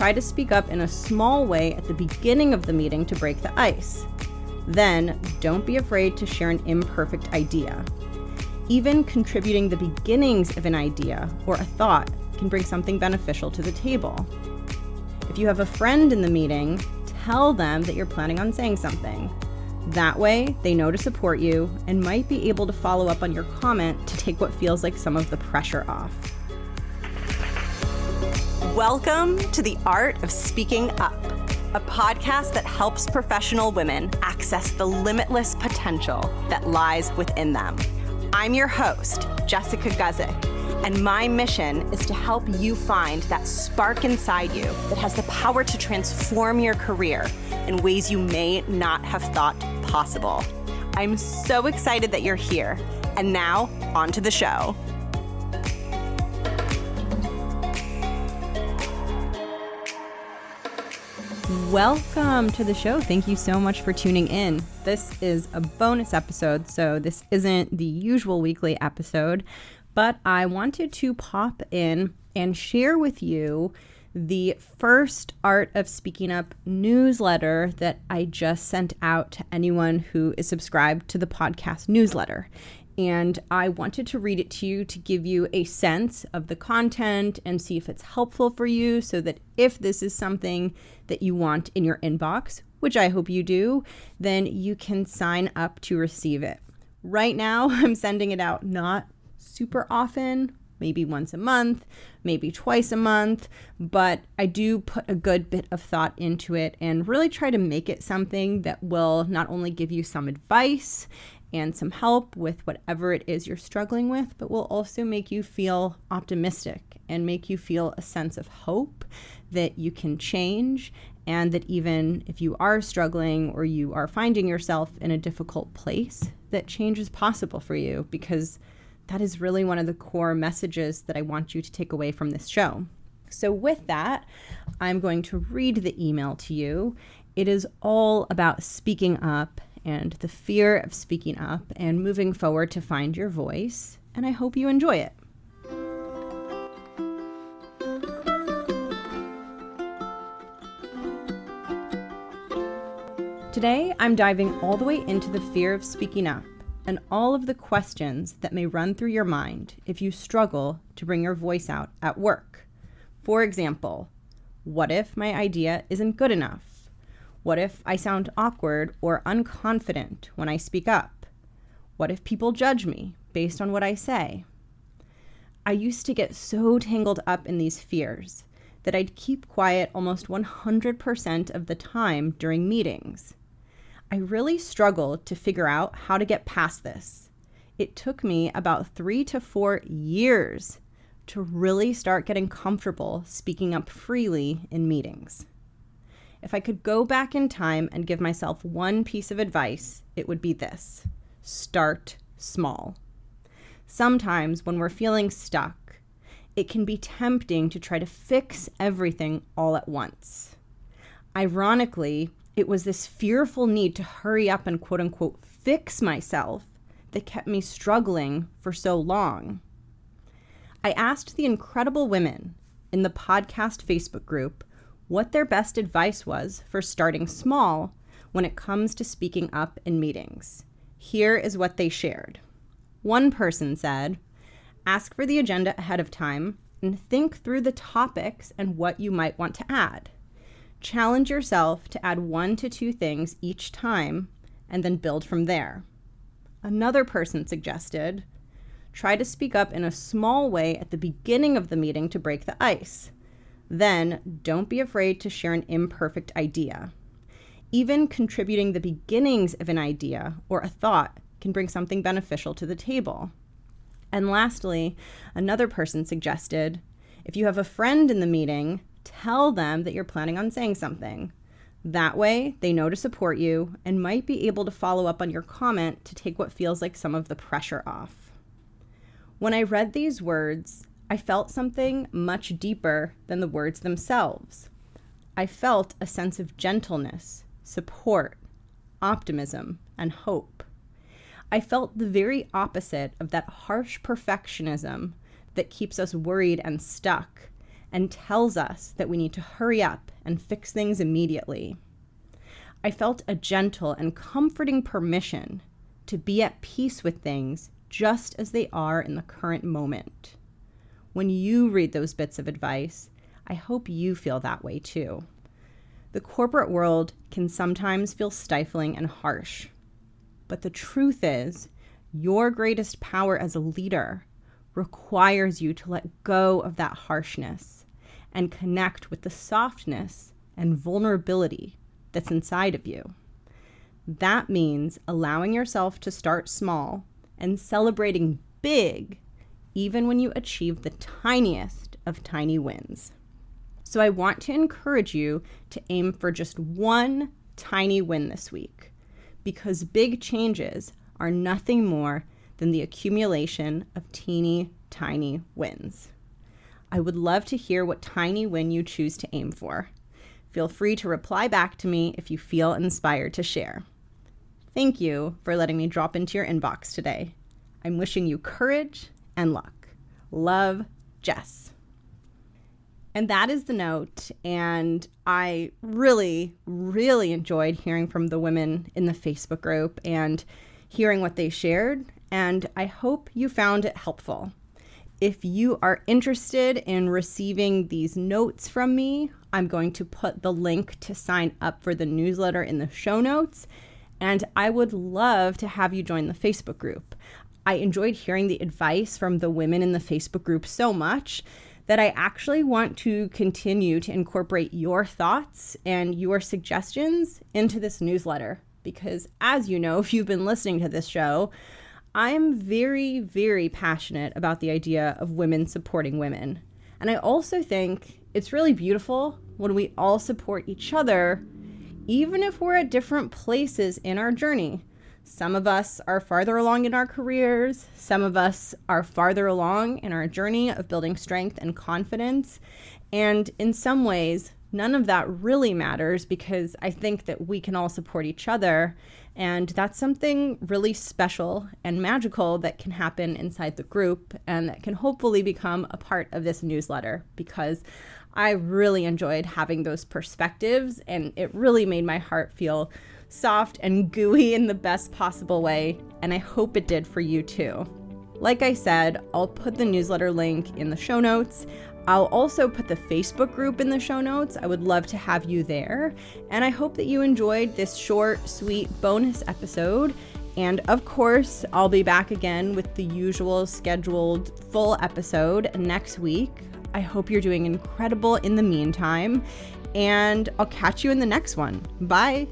Try to speak up in a small way at the beginning of the meeting to break the ice. Then, don't be afraid to share an imperfect idea. Even contributing the beginnings of an idea or a thought can bring something beneficial to the table. If you have a friend in the meeting, tell them that you're planning on saying something. That way, they know to support you and might be able to follow up on your comment to take what feels like some of the pressure off. Welcome to The Art of Speaking Up, a podcast that helps professional women access the limitless potential that lies within them. I'm your host, Jessica Guzik, and my mission is to help you find that spark inside you that has the power to transform your career in ways you may not have thought possible. I'm so excited that you're here. And now, on to the show. Welcome to the show. Thank you so much for tuning in. This is a bonus episode, so this isn't the usual weekly episode, but I wanted to pop in and share with you the first Art of Speaking Up newsletter that I just sent out to anyone who is subscribed to the podcast newsletter. And I wanted to read it to you to give you a sense of the content and see if it's helpful for you, so that if this is something that you want in your inbox, which I hope you do, then you can sign up to receive it. Right now, I'm sending it out not super often, maybe once a month, maybe twice a month, but I do put a good bit of thought into it and really try to make it something that will not only give you some advice and some help with whatever it is you're struggling with, but will also make you feel optimistic and make you feel a sense of hope that you can change, and that even if you are struggling or you are finding yourself in a difficult place, that change is possible for you, because that is really one of the core messages that I want you to take away from this show. So with that, I'm going to read the email to you. It is all about speaking up and the fear of speaking up and moving forward to find your voice, and I hope you enjoy it. Today, I'm diving all the way into the fear of speaking up and all of the questions that may run through your mind if you struggle to bring your voice out at work. For example, what if my idea isn't good enough? What if I sound awkward or unconfident when I speak up? What if people judge me based on what I say? I used to get so tangled up in these fears that I'd keep quiet almost 100% of the time during meetings. I really struggled to figure out how to get past this. It took me about 3 to 4 years to really start getting comfortable speaking up freely in meetings. If I could go back in time and give myself one piece of advice, it would be this: start small. Sometimes when we're feeling stuck, it can be tempting to try to fix everything all at once. Ironically, it was this fearful need to hurry up and quote unquote fix myself that kept me struggling for so long. I asked the incredible women in the podcast Facebook group what their best advice was for starting small when it comes to speaking up in meetings. Here is what they shared. One person said, ask for the agenda ahead of time and think through the topics and what you might want to add. Challenge yourself to add 1 to 2 things each time and then build from there. Another person suggested, try to speak up in a small way at the beginning of the meeting to break the ice. Then, don't be afraid to share an imperfect idea. Even contributing the beginnings of an idea or a thought can bring something beneficial to the table. And lastly, another person suggested, if you have a friend in the meeting, tell them that you're planning on saying something. That way, they know to support you and might be able to follow up on your comment to take what feels like some of the pressure off. When I read these words, I felt something much deeper than the words themselves. I felt a sense of gentleness, support, optimism, and hope. I felt the very opposite of that harsh perfectionism that keeps us worried and stuck, and tells us that we need to hurry up and fix things immediately. I felt a gentle and comforting permission to be at peace with things just as they are in the current moment. When you read those bits of advice, I hope you feel that way too. The corporate world can sometimes feel stifling and harsh, but the truth is, your greatest power as a leader requires you to let go of that harshness and connect with the softness and vulnerability that's inside of you. That means allowing yourself to start small and celebrating big, even when you achieve the tiniest of tiny wins. So I want to encourage you to aim for just one tiny win this week, because big changes are nothing more than the accumulation of teeny tiny wins. I would love to hear what tiny win you choose to aim for. Feel free to reply back to me if you feel inspired to share. Thank you for letting me drop into your inbox today. I'm wishing you courage and luck. Love, Jess. And that is the note. And I really, really enjoyed hearing from the women in the Facebook group and hearing what they shared. And I hope you found it helpful. If you are interested in receiving these notes from me, I'm going to put the link to sign up for the newsletter in the show notes. And I would love to have you join the Facebook group. I enjoyed hearing the advice from the women in the Facebook group so much that I actually want to continue to incorporate your thoughts and your suggestions into this newsletter. Because as you know, if you've been listening to this show, I'm very, very passionate about the idea of women supporting women. And I also think it's really beautiful when we all support each other, even if we're at different places in our journey. Some of us are farther along in our careers. Some of us are farther along in our journey of building strength and confidence. And in some ways, none of that really matters because I think that we can all support each other. And that's something really special and magical that can happen inside the group and that can hopefully become a part of this newsletter, because I really enjoyed having those perspectives and it really made my heart feel soft and gooey in the best possible way, and I hope it did for you too. Like I said, I'll put the newsletter link in the show notes. I'll also put the Facebook group in the show notes. I would love to have you there, and I hope that you enjoyed this short, sweet bonus episode. And of course, I'll be back again with the usual scheduled full episode next week. I hope you're doing incredible in the meantime, and I'll catch you in the next one. Bye.